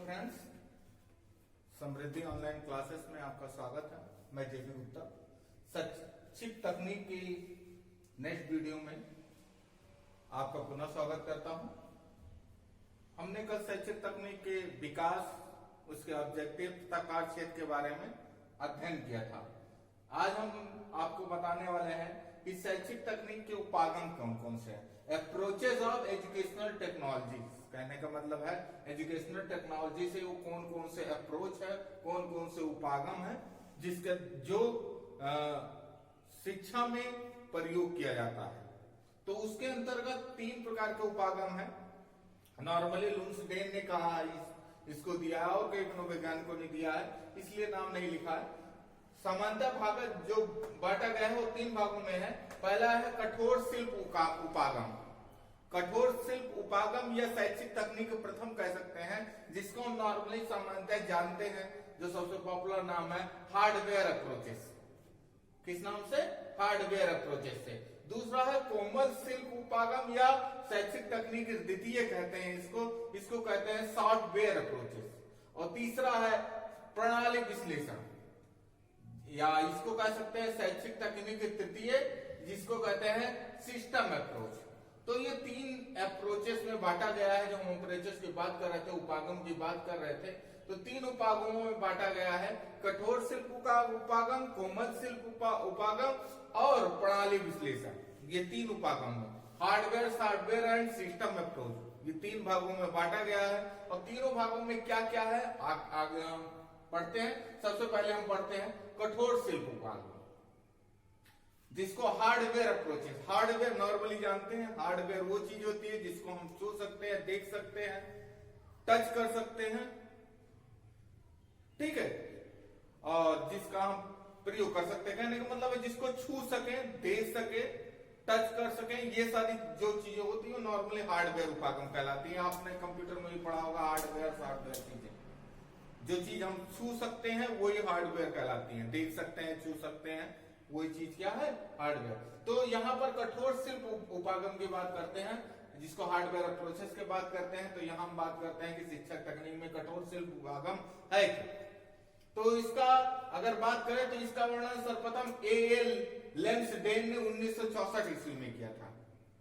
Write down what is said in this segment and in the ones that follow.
Friends, समृद्धि online classes में आपका स्वागत है। मैं जेपी गुप्ता शैक्षिक तकनीक की नेक्स्ट वीडियो में आपका पुनः स्वागत करता हूं। हमने कल शैक्षिक तकनीक के विकास, उसके ऑब्जेक्टिव तथा कार्य क्षेत्र के बारे में अध्ययन किया था। आज हम आपको बताने वाले हैं कि शैक्षिक तकनीक के उपागम कौन कौन से हैं। अप्रोचेज ऑफ एजुकेशनल टेक्नोलॉजी, कहने का मतलब है एजुकेशनल टेक्नोलॉजी से वो कौन कौन से अप्रोच है, कौन कौन से उपागम है जिसके जो शिक्षा में प्रयोग किया जाता है। तो उसके अंतर्गत 3 प्रकार के उपागम है। नॉर्मली लुम्सडेन ने कहा इसको दिया है और कई मनोवैज्ञानिकों ने दिया है, इसलिए नाम नहीं लिखा है। समानता भाग जो बांटा गया है वो 3 भागों में है। पहला है कठोर शिल्प उपागम। कठोर शिल्प उपागम या शैक्षिक तकनीक प्रथम कह सकते हैं, जिसको हम नॉर्मली सामान्यतः जानते हैं। जो सबसे पॉपुलर नाम है हार्डवेयर अप्रोचेस। किस नाम से? हार्डवेयर अप्रोचेस से। दूसरा है कोमल शिल्प उपागम या शैक्षिक तकनीक द्वितीय कहते हैं इसको कहते हैं सॉफ्टवेयर अप्रोचेस। और तीसरा है प्रणाली विश्लेषण या इसको कह सकते हैं शैक्षिक तकनीक तृतीय, जिसको कहते हैं सिस्टम अप्रोच। तो ये 3 अप्रोचेस में बांटा गया है। जो हम अप्रोचेस की बात कर रहे थे, उपागम की बात कर रहे थे, तो 3 उपागमों में बांटा गया है। कठोर शिल्प का उपागम, कोमल शिल्प उपागम और प्रणाली विश्लेषण। ये 3 उपागम है, hardware, software and system approach. ये 3 भागों में बांटा गया है। और तीनों भागों में क्या क्या है आगे हम पढ़ते हैं। सबसे पहले हम पढ़ते हैं कठोर शिल्प उपागम, जिसको हार्डवेयर अप्रोचेस। हार्डवेयर नॉर्मली जानते हैं, हार्डवेयर वो चीज होती है जिसको हम छू सकते हैं, देख सकते हैं, टच कर सकते हैं, ठीक है, और जिसका हम प्रयोग कर सकते हैं। कहने का मतलब है जिसको छू सके, देख सके, टच कर सके, ये सारी जो चीजें होती है नॉर्मली हार्डवेयर उपागम कहलाती है। आपने कंप्यूटर में भी पढ़ा होगा हार्डवेयर सॉफ्टवेयर चीजें। जो चीज हम छू सकते हैं वही हार्डवेयर कहलाती है। देख सकते हैं, छू सकते हैं, वही चीज क्या है? हार्डवेयर। तो यहाँ पर कठोर शिल्प उपागम की बात करते हैं, जिसको हार्डवेयर अप्रोचेस की बात करते हैं। तो यहाँ हम बात करते हैं कि शिक्षक तकनीक में कठोर शिल्प उपागम है क्या। तो इसका अगर बात करें तो इसका वर्णन सर्वप्रथम ए लेम्सडेन ने 1964 ईस्वी में किया था।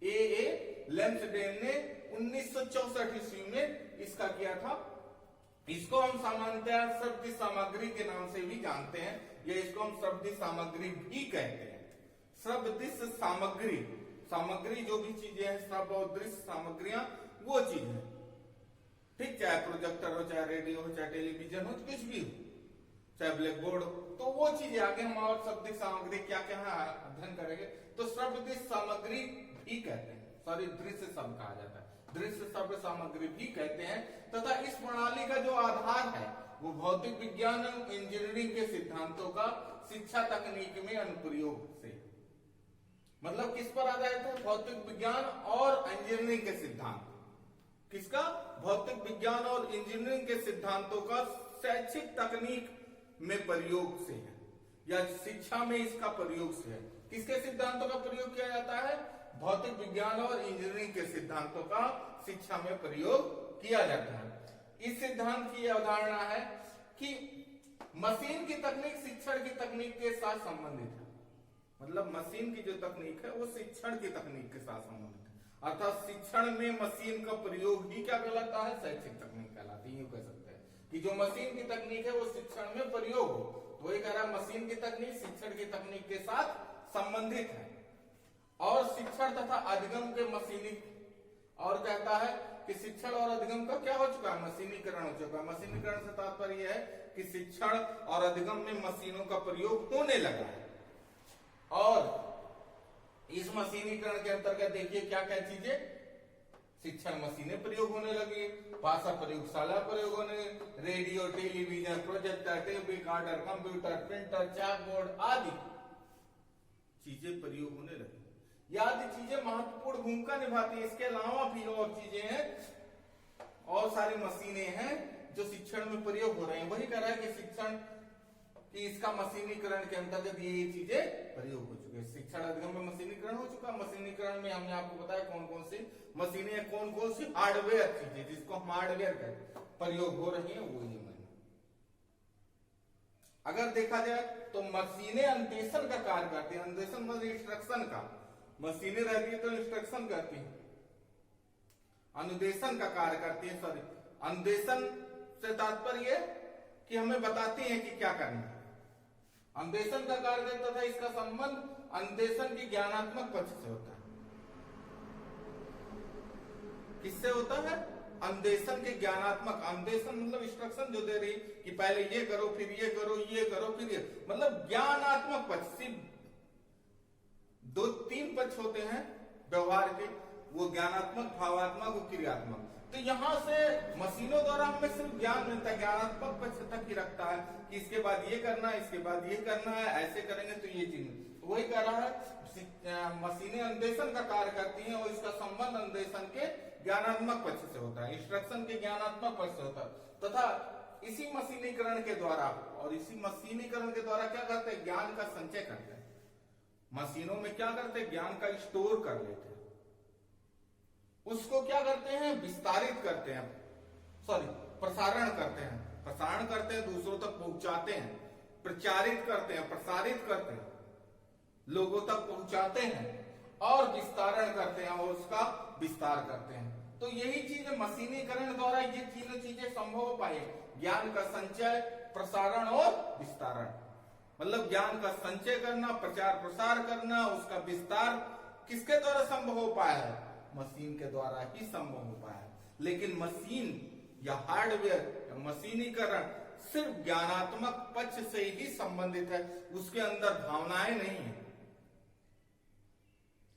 ए लेम्सडेन ने 1964 ईस्वी में इसका किया था। इसको हम सामान्यतः शब्द सामग्री के नाम से भी जानते हैं, या इसको हम शब्द सामग्री भी कहते हैं। शब्द सामग्री, सामग्री जो भी चीजें हैं, शब्द और दृश्य सामग्रियां वो चीज है, ठीक। चाहे प्रोजेक्टर हो, चाहे रेडियो हो, चाहे टेलीविजन हो, कुछ भी हो, चाहे ब्लैक बोर्ड हो, तो वो चीजें आगे हम और शब्द सामग्री क्या क्या है अध्ययन करेंगे। तो शब्द सामग्री भी कहते हैं, सॉरी दृश्य शब्द कहा जाता है, दृश्य शब्द सामग्री भी कहते हैं। तथा इस प्रणाली का जो आधार है वो भौतिक विज्ञान एवं इंजीनियरिंग के सिद्धांतों का शिक्षा तकनीक में अनुप्रयोग से, मतलब किस पर आधारित है? भौतिक विज्ञान और इंजीनियरिंग के सिद्धांत। किसका? भौतिक विज्ञान और इंजीनियरिंग के सिद्धांतों का शैक्षिक तकनीक में प्रयोग से है, या शिक्षा में इसका प्रयोग से है। किसके सिद्धांतों का प्रयोग किया जाता है? भौतिक विज्ञान और इंजीनियरिंग के सिद्धांतों का शिक्षा में प्रयोग किया जाता है। इस सिद्धांत की अवधारणा है कि मशीन की तकनीक शिक्षण की तकनीक के साथ संबंधित है। मतलब मशीन की जो तकनीक है वो शिक्षण की तकनीक के साथ संबंधित है। अर्थात शिक्षण में मशीन का प्रयोग ही क्या कहलाता है? शैक्षिक तकनीक कहलाती है। कह सकते हैं कि जो मशीन की तकनीक है वो शिक्षण में प्रयोग हो, तो ये कह रहा है मशीन की तकनीक शिक्षण की तकनीक के साथ संबंधित है। और शिक्षण तथा अधिगम के मशीनी, और कहता है कि शिक्षण और अधिगम का क्या हो चुका है? मशीनीकरण हो चुका है। मशीनीकरण से तात्पर्य है कि शिक्षण और अधिगम में मशीनों का प्रयोग होने लगा है। और इस मशीनीकरण के अंतर्गत देखिए क्या क्या चीजें, शिक्षण मशीनें प्रयोग होने लगी, भाषा प्रयोगशाला प्रयोग होने, radio, television, projector, tape recorder, computer, printer, chalk board आदि चीजें प्रयोग होने लगी। आदि चीजें महत्वपूर्ण भूमिका निभाती है। इसके अलावा भी और चीजें हैं, और सारी मशीनें हैं जो शिक्षण में प्रयोग हो रहे हैं। वही कह रहा है कि शिक्षण कि इसका मशीनीकरण के अंतर्गत ये चीजें प्रयोग हो चुके हैं। शिक्षण अधिगम में मशीनीकरण हो चुका। मशीनीकरण में हमने आपको बताया कौन कौन सी मशीनें कौन कौन सी हार्डवेयर चीजें जिसको हम हार्डवेयर कहते प्रयोग हो रही है वो ये मैंने। अगर देखा जाए तो मशीनें अन्वेषण का कार्य करती है। अन्वेषण मतलब इंस्ट्रक्शन का, मशीनें रहती है तो इंस्ट्रक्शन करती है, अनुदेशन का कार्य करती है। सॉरी, अनुदेशन से तात्पर्य कि हमें बताती है कि क्या करना है। अनुदेशन का कार्य करता था, इसका संबंध अनुदेशन की ज्ञानात्मक पक्ष से होता है। किससे होता है? अनुदेशन के ज्ञानात्मक। अनुदेशन मतलब इंस्ट्रक्शन जो दे रही कि पहले ये करो फिर ये करो ये करो फिर ये, मतलब ज्ञानात्मक पक्ष। सिर्फ 2-3 पक्ष होते हैं व्यवहार के, वो ज्ञानात्मक, भावात्मक और क्रियात्मक। तो यहां से मशीनों द्वारा हमें सिर्फ ज्ञान मिलता है, ज्ञानात्मक पक्ष तक ही रखता है कि इसके बाद ये करना है, इसके बाद ये करना है, ऐसे करेंगे तो ये चीज। वही कह रहा है मशीनें अनुदेशन का कार्य करती हैं और इसका संबंध अनुदेशन के ज्ञानात्मक पक्ष से होता है, इंस्ट्रक्शन के ज्ञानात्मक पक्ष से होता है। तथा इसी मशीनीकरण के द्वारा क्या करते हैं? ज्ञान का संचय करते हैं। मशीनों में क्या करते हैं? ज्ञान का स्टोर कर लेते हैं, उसको क्या करते हैं? विस्तारित करते हैं, प्रसारण करते हैं। प्रसारण करते हैं, दूसरों तक पहुंचाते हैं, प्रचारित करते हैं, प्रसारित करते हैं, लोगों तक पहुंचाते हैं और विस्तारण करते हैं और उसका विस्तार करते हैं। तो यही चीज मशीनीकरण द्वारा ये तीनों चीजें संभव हो पाए। ज्ञान का संचय, प्रसारण और विस्तारण। मतलब ज्ञान का संचय करना, प्रचार प्रसार करना, उसका विस्तार किसके द्वारा संभव हो पाया है? मशीन के द्वारा ही संभव हो पाया है। लेकिन मशीन या हार्डवेयर या मशीनीकरण सिर्फ ज्ञानात्मक पक्ष से ही संबंधित है, उसके अंदर भावनाएं नहीं है,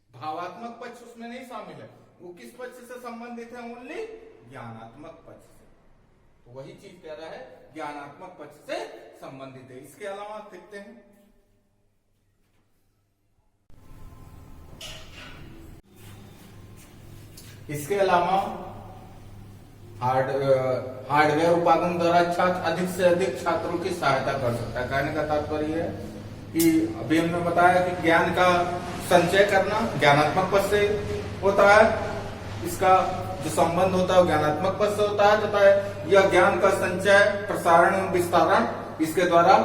भावात्मक पक्ष उसमें नहीं शामिल है। वो किस पक्ष से संबंधित है? ओनली ज्ञानात्मक पक्ष से। तो वही चीज कह रहा है, ज्ञानात्मक पक्ष से संबंधित है। इसके अलावा देखते हैं इसके अलावा हार्डवेयर उत्पादन द्वारा अधिक से अधिक छात्रों की सहायता कर सकता है। कहने का तात्पर्य है कि अभी हमने बताया कि ज्ञान का संचय करना ज्ञानात्मक पक्ष से होता है, इसका जो संबंध होता है ज्ञानात्मक पक्ष से होता है, तथा यह ज्ञान का संचय, प्रसारण एवं विस्तारण इसके द्वारा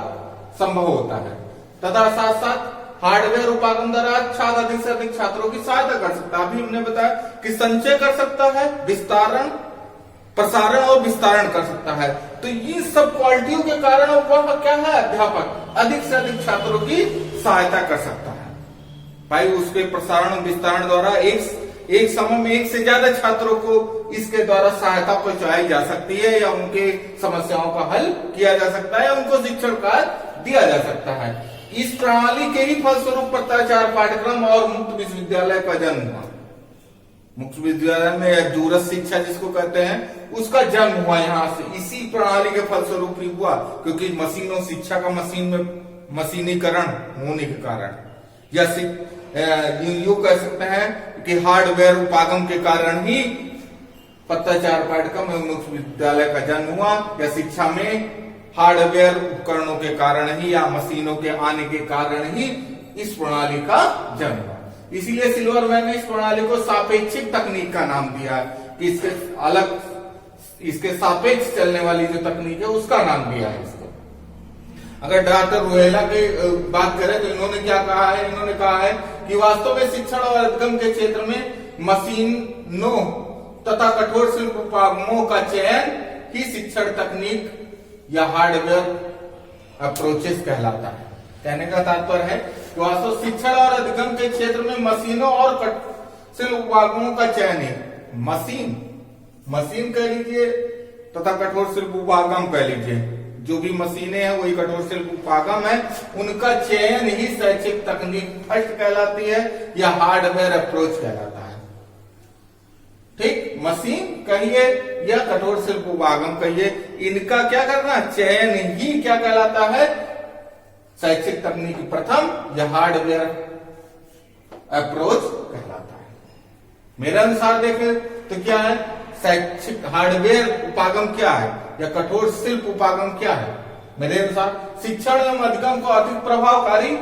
संभव होता है। तथा साथ साथ हार्डवेयर उत्पादन द्वारा अधिक से अधिक छात्रों की सहायता कर सकता है। अभी हमने बताया कि संचय कर सकता है, विस्तारण, प्रसारण और विस्तारण कर सकता है। तो इन सब क्वालिटियों के कारण वह क्या है? अध्यापक अधिक से अधिक छात्रों की सहायता कर सकता है। भाई उसके प्रसारण और विस्तारण द्वारा एक समय में एक से ज्यादा छात्रों को इसके द्वारा सहायता पहुंचाई जा सकती है, या उनके समस्याओं का हल किया जा सकता है, उनको शिक्षण कार्य दिया जा सकता है। इस प्रणाली के ही फलस्वरूप पत्राचार पाठ्यक्रम और मुक्त विश्वविद्यालय का जन्म हुआ। मुक्त विद्यालय में या दूरस्थ शिक्षा जिसको कहते हैं, उसका जन्म हुआ यहाँ से, इसी प्रणाली के फलस्वरूप ही हुआ। क्योंकि मशीनों शिक्षा का मशीन में मशीनीकरण होने के कारण, या यूं कह सकते हैं कि हार्डवेयर उत्पादन के कारण ही पत्राचार पाठ्यक्रम एवं मुक्त विद्यालय का जन्म हुआ, या शिक्षा में हार्डवेयर उपकरणों के कारण ही या मशीनों के आने के कारण ही इस प्रणाली का जन्म हुआ। इसीलिए सिल्वरमैन ने इस प्रणाली को सापेक्षिक तकनीक का नाम दिया है कि इसके सापेक्ष चलने वाली जो तकनीक है उसका नाम दिया है इसको। अगर डॉक्टर रोहेला की बात करें तो इन्होंने क्या कहा है? इन्होंने कहा है कि वास्तव में शिक्षण और अध्ययन के क्षेत्र में मशीनों तथा कठोर शिल्प उपकरणों का चयन ही शिक्षण तकनीक या हार्डवेयर अप्रोचेस कहलाता है। कहने का तात्पर्य है कि वास्तव शिक्षण और अध्ययन के क्षेत्र में मशीनों और शिल्प उपकरणों का चयन है। मशीन कह लीजिए तथा कठोर शिल्प उपकरण कह लीजिए, जो भी मशीनें हैं वही कठोर शिल्प उपकरण है, उनका चयन ही शैक्षिक तकनीक फर्स्ट कहलाती है या हार्डवेयर अप्रोच कहलाता है। ठीक, मशीन कहिए या कठोर शिल्प उपकरण कहिए, इनका क्या करना? चयन ही क्या कहलाता है? शैक्षिक तकनीक प्रथम या हार्डवेयर अप्रोच कहलाता है। मेरे अनुसार देखें तो क्या है? शैक्षिक हार्डवेयर उपकरण क्या है या कठोर शिल्प उपकरण क्या है? मेरे अनुसार शिक्षण एवं अध्ययन को अधिक प्रभावकारी,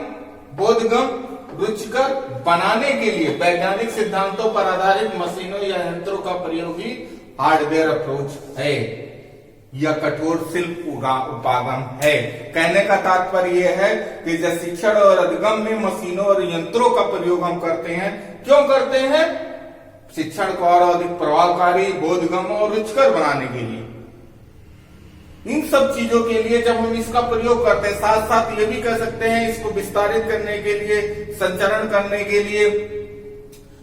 बोधगम्य रुचिकर बनाने के लिए वैज्ञानिक सिद्धांतों पर आधारित मशीनों या यंत्रों का प्रयोग ही हार्डवेयर अप्रोच है या कठोर शिल्प उपागम है। कहने का तात्पर्य यह है कि जब शिक्षण और अधिगम में मशीनों और यंत्रों का प्रयोग हम करते हैं, क्यों करते हैं? शिक्षण को और अधिक प्रभावकारी, बोधगम्य और रुचिकर बनाने के लिए। इन सब चीजों के लिए जब हम इसका प्रयोग करते हैं, साथ साथ ये भी कह सकते हैं इसको विस्तारित करने के लिए, संचरण करने के लिए,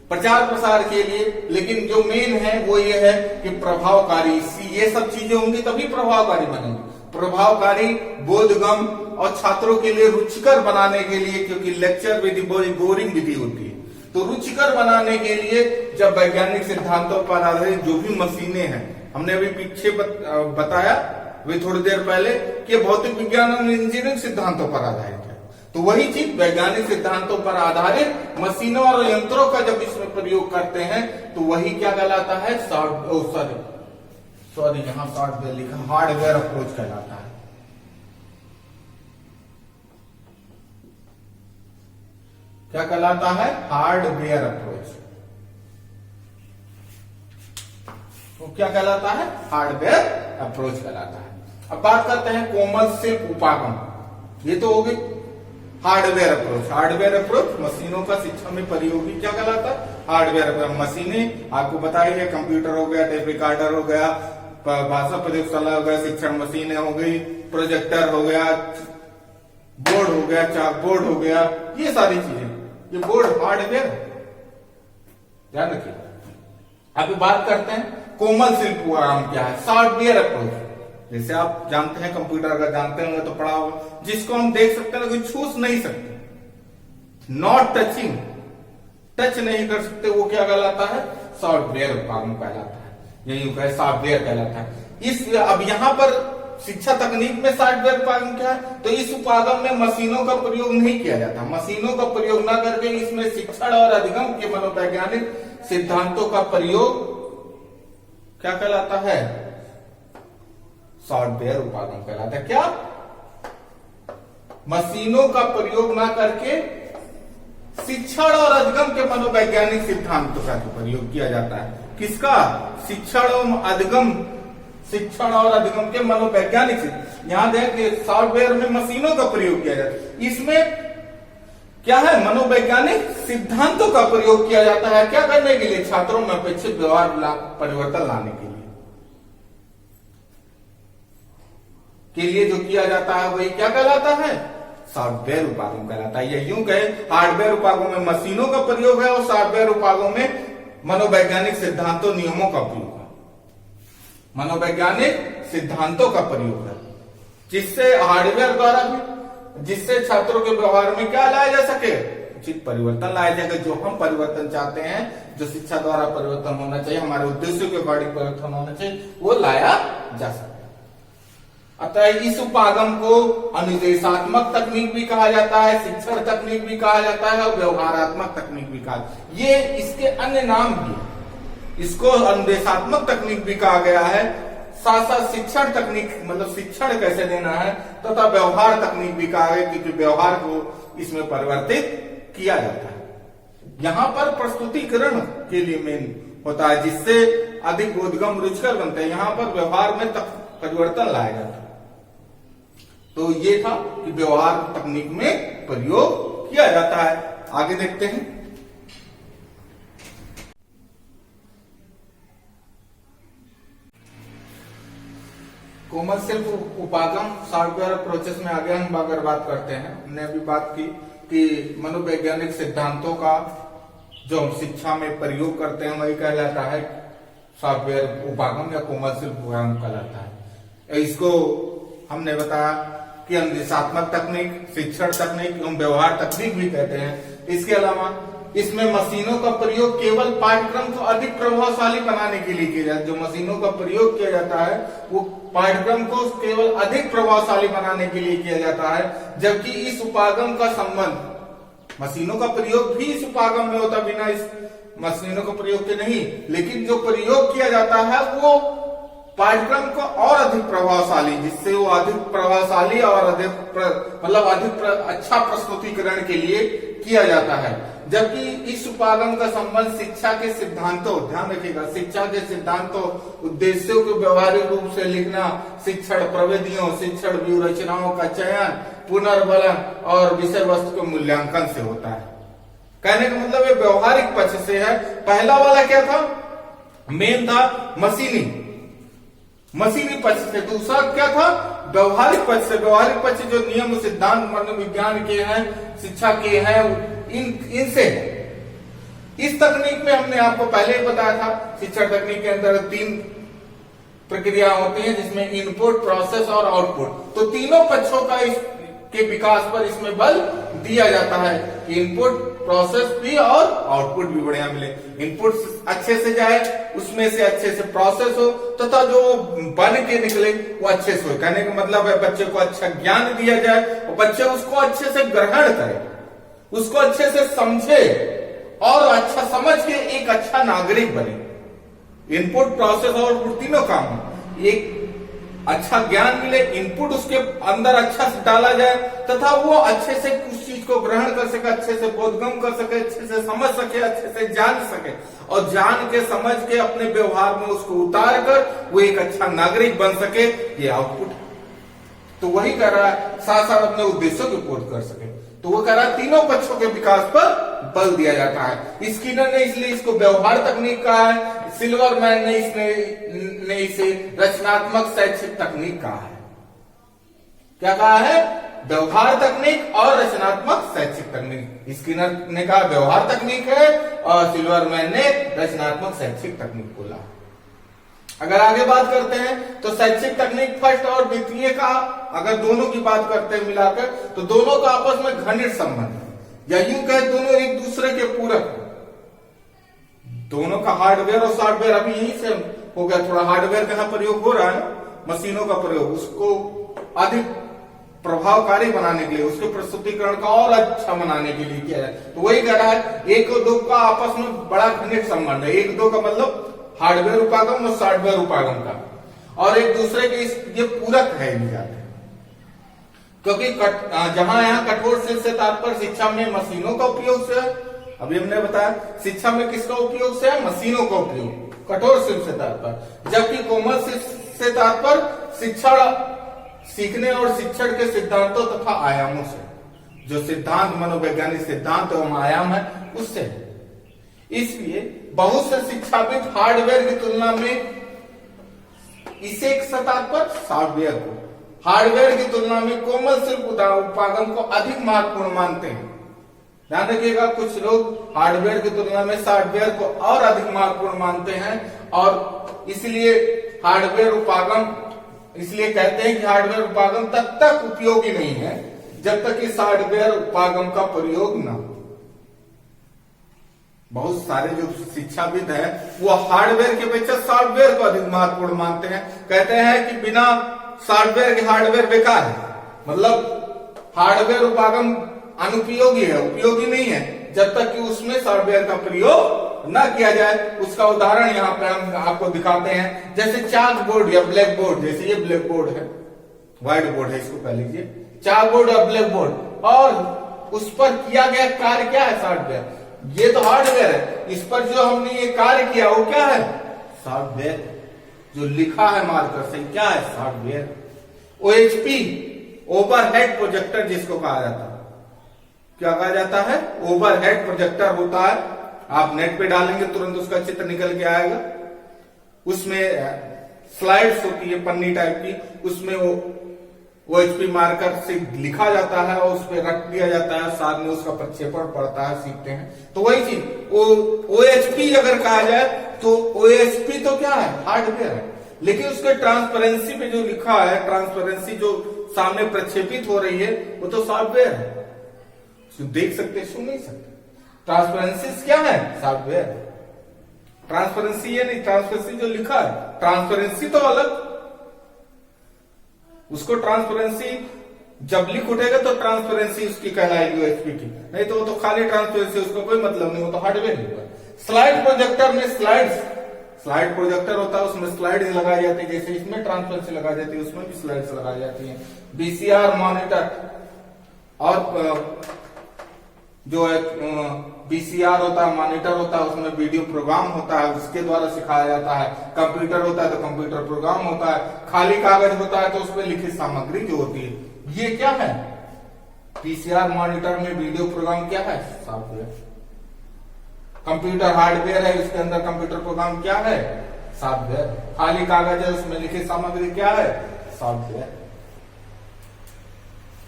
प्रचार प्रसार के लिए, लेकिन जो मेन है वो ये है कि प्रभावकारी, ये सब चीजें होंगी तभी प्रभावकारी बनेंगे। प्रभावकारी, बोधगम और छात्रों के लिए रुचिकर बनाने के लिए, क्योंकि लेक्चर विधि बोरिंग विधि होती है, तो रुचिकर बनाने के लिए जब वैज्ञानिक सिद्धांतों पर आधारित जो भी मशीनें हैं, हमने अभी पीछे बताया वे थोड़ी देर पहले कि भौतिक विज्ञान और इंजीनियरिंग सिद्धांतों पर आधारित है, तो वही चीज वैज्ञानिक सिद्धांतों पर आधारित मशीनों और यंत्रों का जब इसमें प्रयोग करते हैं तो वही क्या कहलाता है? यहाँ सॉफ्टवेयर लिखा, हार्डवेयर अप्रोच कहलाता है। क्या कहलाता है? Hardware approach. तो क्या कहलाता है? हार्डवेयर अप्रोच कहलाता है। अब बात करते हैं कोमल शिल्प उपागम। ये तो हो गई हार्डवेयर अप्रोच। हार्डवेयर अप्रोच मशीनों का शिक्षा में प्रयोग ही क्या कहलाता है? Hardware approach. मशीनें आपको बताई है, कंप्यूटर हो गया, टेप रिकॉर्डर हो गया, भाषा प्रयोगशाला हो गया, शिक्षण मशीनें हो गई, प्रोजेक्टर हो गया, बोर्ड हो गया, चाक बोर्ड हो गया, ये सारी चीजें, ये बोर्ड हार्डवेयर, ध्यान रखिए। अभी बात करते हैं कोमल शिल्प उपागम क्या है? Software approach. जैसे आप जानते हैं, कंप्यूटर अगर जानते होंगे तो पढ़ा होगा, जिसको हम देख सकते हैं लेकिन छू नहीं सकते, नॉट टचिंग, टच नहीं कर सकते, वो क्या कहलाता है? सॉफ्टवेयर उपागम कहलाता है। यही सॉफ्टवेयर कहलाता है। इस अब यहाँ पर शिक्षा तकनीक में सॉफ्टवेयर उपागम क्या है? तो इस उपागम में मशीनों का प्रयोग नहीं किया जाता। मशीनों का प्रयोग न करके इसमें शिक्षण और अधिगम के मनोवैज्ञानिक सिद्धांतों का प्रयोग क्या कहलाता है? सॉफ्टवेयर उपागम कहलाता है। क्या? मशीनों का प्रयोग ना करके शिक्षण और अधिगम के मनोवैज्ञानिक सिद्धांतों का प्रयोग किया जाता है। किसका? शिक्षण और अधिगम के मनोवैज्ञानिक। यहां देखिए सॉफ्टवेयर में मशीनों का प्रयोग किया जाता है, इसमें क्या है? मनोवैज्ञानिक सिद्धांतों का प्रयोग किया जाता है। क्या करने के लिए? छात्रों में अपेक्षित व्यवहार परिवर्तन लाने के लिए जो किया जाता है वही क्या कहलाता है? सॉफ्टवेयर उपागम कहलाता है। या यूं कहे, हार्डवेयर उपागम में मशीनों का प्रयोग है और सॉफ्टवेयर उपागम में मनोवैज्ञानिक सिद्धांतों नियमों का प्रयोग है। मनोवैज्ञानिक सिद्धांतों का प्रयोग है, जिससे हार्डवेयर द्वारा भी, जिससे छात्रों के व्यवहार में क्या लाया जा सके? उचित परिवर्तन लाया जाएगा। जो हम परिवर्तन चाहते हैं, जो शिक्षा द्वारा परिवर्तन होना चाहिए, हमारे उद्देश्यों के अकॉर्डिंग परिवर्तन होना चाहिए, वो लाया जा सके। अतः इस उपागम को अनुदेशात्मक तकनीक भी कहा जाता है, शिक्षण तकनीक भी कहा जाता है और व्यवहारात्मक तकनीक भी कहा। ये इसके अन्य नाम भी, इसको अनुदेशात्मक तकनीक भी कहा गया है, साथ साथ शिक्षण तकनीक मतलब शिक्षण कैसे देना है, तथा व्यवहार तकनीक भी कहा गया, क्योंकि व्यवहार को इसमें परिवर्तित किया जाता है। यहाँ पर प्रस्तुतिकरण के लिए मेन होता है, जिससे अधिक बोधगम्य रुचिकर बनते हैं। यहाँ पर व्यवहार में परिवर्तन लाया जाता है। तो ये था कि व्यवहार तकनीक में प्रयोग किया जाता है। आगे देखते हैं। कोमल शिल्प उपागम सॉफ्टवेयर प्रोसेस में आगे हम अगर बात करते हैं, हमने अभी बात की कि मनोवैज्ञानिक सिद्धांतों का जो हम शिक्षा में प्रयोग करते हैं वही कहलाता है सॉफ्टवेयर उपागम या कोमल शिल्प उपागम कहलाता है। इसको हमने बताया कि अनुदेशात्मक तकनीक, शिक्षण तकनीक एवं व्यवहार तकनीक भी कहते हैं। इसके अलावा इसमें मशीनों का प्रयोग केवल पाठ्यक्रम को अधिक प्रभावशाली बनाने के लिए किया जाता है। जो मशीनों का प्रयोग किया जाता है वो पाठ्यक्रम को केवल अधिक प्रभावशाली बनाने के लिए किया जाता है, जबकि इस उपागम का संबंध मशीनों का प्रयोग भी इस उपागम में होता, बिना इस मशीनों का प्रयोग के नहीं, लेकिन जो प्रयोग किया जाता है वो पाठ्यक्रम को और अधिक प्रभावशाली, जिससे वो अधिक प्रभावशाली और अधिक अच्छा प्रस्तुतिकरण के लिए किया जाता है। जबकि इस उपागम का संबंध शिक्षा के सिद्धांतों, ध्यान रखिएगा, शिक्षा के सिद्धांतों, उद्देश्यों को व्यवहारिक रूप से लिखना, शिक्षण प्रविधियों, शिक्षण व्यूह रचनाओं का चयन, पुनर्बलन और विषय वस्तु के मूल्यांकन से होता है। कहने का मतलब ये व्यवहारिक पक्ष से है। पहला वाला क्या था, मेन था मशीनी पक्ष से। दूसरा क्या था, व्यवहारिक पक्ष से। व्यवहारिक पक्ष जो नियम सिद्धांत मनोविज्ञान के हैं, शिक्षा के हैं, इनसे। इस तकनीक में हमने आपको पहले ही बताया था, शिक्षण तकनीक के अंदर 3 प्रक्रिया होती है, जिसमें इनपुट, प्रोसेस और आउटपुट। तो तीनों पक्षों का के विकास पर इसमें बल दिया जाता है। इनपुट, प्रोसेस भी और आउटपुट भी बढ़िया मिले। इनपुट अच्छे से जाए, उसमें से अच्छे से प्रोसेस हो, तथा जो बन के निकले वो अच्छे से हो। कहने का मतलब है बच्चे को अच्छा ज्ञान दिया जाए और बच्चे उसको अच्छे से ग्रहण करे, उसको अच्छे से समझे और अच्छा समझ के एक अच्छा नागरिक बने। इनपुट, प्रोसेस और आउटपुट तीनों काम, एक अच्छा ज्ञान मिले, इनपुट उसके अंदर अच्छा से डाला जाए तथा वो अच्छे से उस चीज को ग्रहण कर सके, अच्छे से बोधगम कर सके, अच्छे से समझ सके, अच्छे से जान सके और जान के समझ के अपने व्यवहार में उसको उतार कर वो एक अच्छा नागरिक बन सके, ये आउटपुट। तो वही कर रहा है, साथ साथ अपने उद्देश्यों की पूर्ति कर सके। तो वो कह रहा है तीनों पक्षों के विकास पर बल दिया जाता है। स्किनर ने इसलिए इसको व्यवहार तकनीक कहा है, सिल्वरमैन ने इसे रचनात्मक शैक्षिक तकनीक कहा है। क्या कहा है, व्यवहार तकनीक और रचनात्मक शैक्षिक तकनीक। स्किनर ने कहा व्यवहार तकनीक है और सिल्वरमैन ने रचनात्मक शैक्षिक तकनीक बोला। अगर आगे बात करते हैं तो शैक्षिक तकनीक फर्स्ट और द्वितीय का, अगर दोनों की बात करते हैं मिलाकर, तो दोनों का आपस में घनिष्ठ संबंध है, या यूं कहे दोनों एक दूसरे के पूरक। दोनों का हार्डवेयर और सॉफ्टवेयर अभी यहीं से हो गया, थोड़ा हार्डवेयर का प्रयोग हो रहा है, मशीनों का प्रयोग, उसको अधिक प्रभावकारी बनाने के लिए, उसके प्रस्तुतिकरण का और अच्छा बनाने के लिए किया जाए। तो वही कह रहा है एक और दो का आपस में बड़ा घनिष्ठ संबंध है। एक दो का मतलब हार्डवेयर उपागम और सॉफ्टवेयर उपागम का, और एक दूसरे के ये पूरक है नहीं जाते। क्योंकि जहां यहाँ कठोर शिल्प से तात्पर्य शिक्षा में मशीनों का उपयोग से है, अभी हमने बताया शिक्षा में किसका उपयोग से है, मशीनों का उपयोग, कठोर शिल्प से तात्पर्य। जबकि कोमल शिल्प से तात्पर्य शिक्षण, सीखने और शिक्षण के सिद्धांतों तथा आयामों से। जो सिद्धांत मनोवैज्ञानिक सिद्धांत एवं आयाम है उससे। इसलिए बहुत से शिक्षाविद हार्डवेयर की तुलना में इसे एक तात्पर्य सॉफ्टवेयर को, हार्डवेयर की तुलना में कोमल शिल्प उपागम को अधिक महत्वपूर्ण मानते हैं। ध्यान रखिएगा, कुछ लोग हार्डवेयर की तुलना में सॉफ्टवेयर को और अधिक महत्वपूर्ण मानते हैं, और इसलिए हार्डवेयर उपागम, इसलिए कहते हैं कि हार्डवेयर उपागम तब तक उपयोगी नहीं है जब तक कि सॉफ्टवेयर उपागम का प्रयोग न हो। बहुत सारे जो शिक्षाविद हैं वो हार्डवेयर की अपेक्षा सॉफ्टवेयर को अधिक महत्वपूर्ण मानते हैं। कहते हैं कि बिना सॉफ्टवेयर के हार्डवेयर बेकार है, मतलब हार्डवेयर उपागम अनुपयोगी है, उपयोगी नहीं है जब तक कि उसमें सॉफ्टवेयर का प्रयोग न किया जाए। उसका उदाहरण यहाँ पे हम आपको दिखाते हैं, जैसे चाक बोर्ड या ब्लैक बोर्ड। जैसे ये ब्लैक बोर्ड है, व्हाइट बोर्ड है, इसको कह लीजिए चाक बोर्ड और ब्लैक बोर्ड, और उस पर किया गया कार्य क्या है, सॉफ्टवेयर। ये तो हार्डवेयर है, इस पर जो हमने ये कार्य किया वो क्या है, सॉफ्टवेयर। जो लिखा है मार्कर से क्या है, सॉफ्टवेयर। OHP ओवरहेड प्रोजेक्टर जिसको कहा जाता है, क्या कहा जाता है, ओवरहेड प्रोजेक्टर होता है। आप नेट पे डालेंगे तुरंत उसका चित्र निकल के आएगा। उसमें स्लाइड्स होती है पन्नी टाइप की, उसमें वो OHP मार्कर से लिखा जाता है और उस पर रख दिया जाता है, साथ में उसका प्रक्षेपण पड़ता है, सीखते हैं। तो वही चीज OHP अगर कहा जाए तो OHP तो क्या है, हार्डवेयर है, लेकिन उसके ट्रांसपेरेंसी पे जो लिखा है, ट्रांसपेरेंसी जो सामने प्रक्षेपित हो रही है वो तो सॉफ्टवेयर है, देख सकते सुन नहीं सकते। ट्रांसपेरेंसी क्या है, सॉफ्टवेयर। ट्रांसपेरेंसी ये नहीं, ट्रांसपेरेंसी जो लिखा है, ट्रांसपेरेंसी तो अलग, उसको ट्रांसपेरेंसी जब लिख उठेगा तो ट्रांसपेरेंसी उसकी कहलाएगी OHP की, नहीं तो वो तो खाली ट्रांसपेरेंसी, उसको कोई मतलब नहीं, वो तो हार्डवेयर होगा। स्लाइड प्रोजेक्टर में स्लाइड प्रोजेक्टर होता है, उसमें स्लाइड्स लगाई जाती है, जैसे इसमें ट्रांसपेरेंसी लगाई जाती है उसमें भी स्लाइड्स लगाई जाती है। VCR मॉनिटर और जो है VCR होता है, मॉनिटर होता है, उसमें वीडियो प्रोग्राम होता है, उसके द्वारा सिखाया जाता है। कंप्यूटर होता है तो कंप्यूटर प्रोग्राम होता है। खाली कागज होता है तो उसमें लिखित सामग्री जो होती है। ये क्या है? VCR मॉनिटर में वीडियो प्रोग्राम क्या है? सॉफ्टवेयर। कंप्यूटर हार्डवेयर है, उसके अंदर कंप्यूटर प्रोग्राम क्या है? सॉफ्टवेयर। खाली कागज है, उसमें लिखित सामग्री क्या है? सॉफ्टवेयर।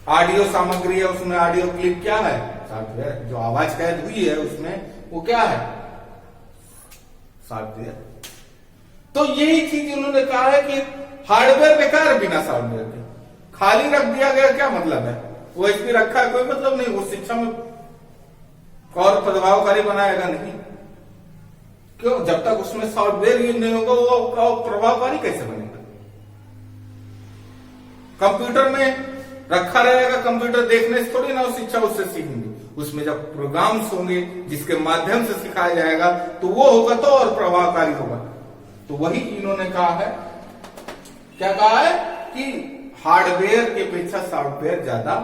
ऑडियो सामग्री है, उसमें ऑडियो क्लिप क्या है? सॉफ्टवेयर। जो आवाज कैद हुई है उसमें वो क्या है? सॉफ्टवेयर। तो यही चीज उन्होंने कहा है कि हार्डवेयर बेकार है बिना सॉफ्टवेयर के। खाली रख दिया गया क्या मतलब है? वो इसमें रखा है कोई मतलब नहीं, वो शिक्षा में और प्रभावकारी बनाएगा नहीं। क्यों? जब तक उसमें सॉफ्टवेयर यूज नहीं होगा वो प्रभावकारी कैसे बनेगा? कंप्यूटर में रखा रहेगा, कंप्यूटर देखने से थोड़ी ना वो शिक्षा उससे सीखेंगे। उसमें जब प्रोग्राम्स होंगे जिसके माध्यम से सिखाया जाएगा तो वो होगा तो और प्रभावकारी होगा। तो वही इन्होंने कहा है, क्या कहा है कि हार्डवेयर की अपेक्षा सॉफ्टवेयर ज्यादा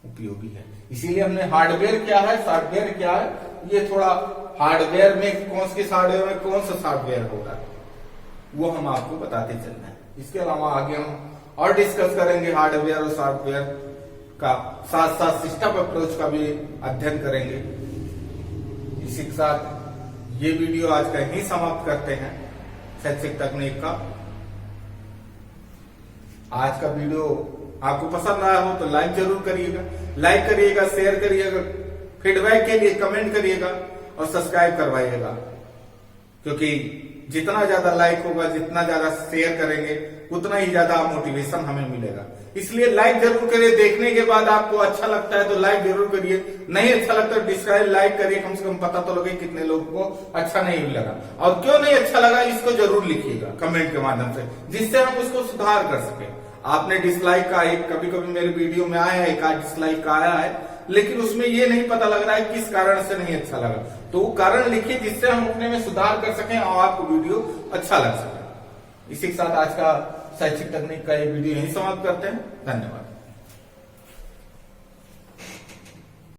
उपयोगी है। इसीलिए हमने हार्डवेयर क्या है, सॉफ्टवेयर क्या है, ये थोड़ा हार्डवेयर में कौन सी हार्डवेयर में कौन सा सॉफ्टवेयर होगा वो हम आपको बताते चलना है। इसके अलावा आगे हम और डिस्कस करेंगे हार्डवेयर और सॉफ्टवेयर का, साथ साथ सिस्टम अप्रोच का भी अध्ययन करेंगे। इसी के साथ ये वीडियो आज का यहीं समाप्त करते हैं शैक्षिक तकनीक का। आज का वीडियो आपको पसंद आया हो तो लाइक जरूर करिएगा, शेयर करिएगा, फीडबैक के लिए कमेंट करिएगा और सब्सक्राइब करवाइएगा। क्योंकि जितना ज्यादा लाइक होगा, जितना ज्यादा शेयर करेंगे उतना ही ज्यादा मोटिवेशन हमें मिलेगा। इसलिए लाइक जरूर करिए। देखने के बाद आपको अच्छा लगता है तो लाइक जरूर करिए, नहीं अच्छा लगता तो डिसलाइक लाइक करिए, कम से कम पता तो लगे कितने लोगों को अच्छा नहीं लगा। और क्यों नहीं अच्छा लगा इसको जरूर लिखिएगा कमेंट के माध्यम से, जिससे हम उसको सुधार कर सके। आपने डिसलाइक का एक कभी कभी मेरे वीडियो में आया है, एक आध डिसलाइक का आया है, लेकिन उसमें ये नहीं पता लग रहा है किस कारण से नहीं अच्छा लगा। तो वो कारण लिखिए जिससे हम अपने में सुधार कर सकें और आपको वीडियो अच्छा लग सके। इसी के साथ आज का शैक्षिक तकनीक का ये वीडियो यहीं समाप्त करते हैं। धन्यवाद।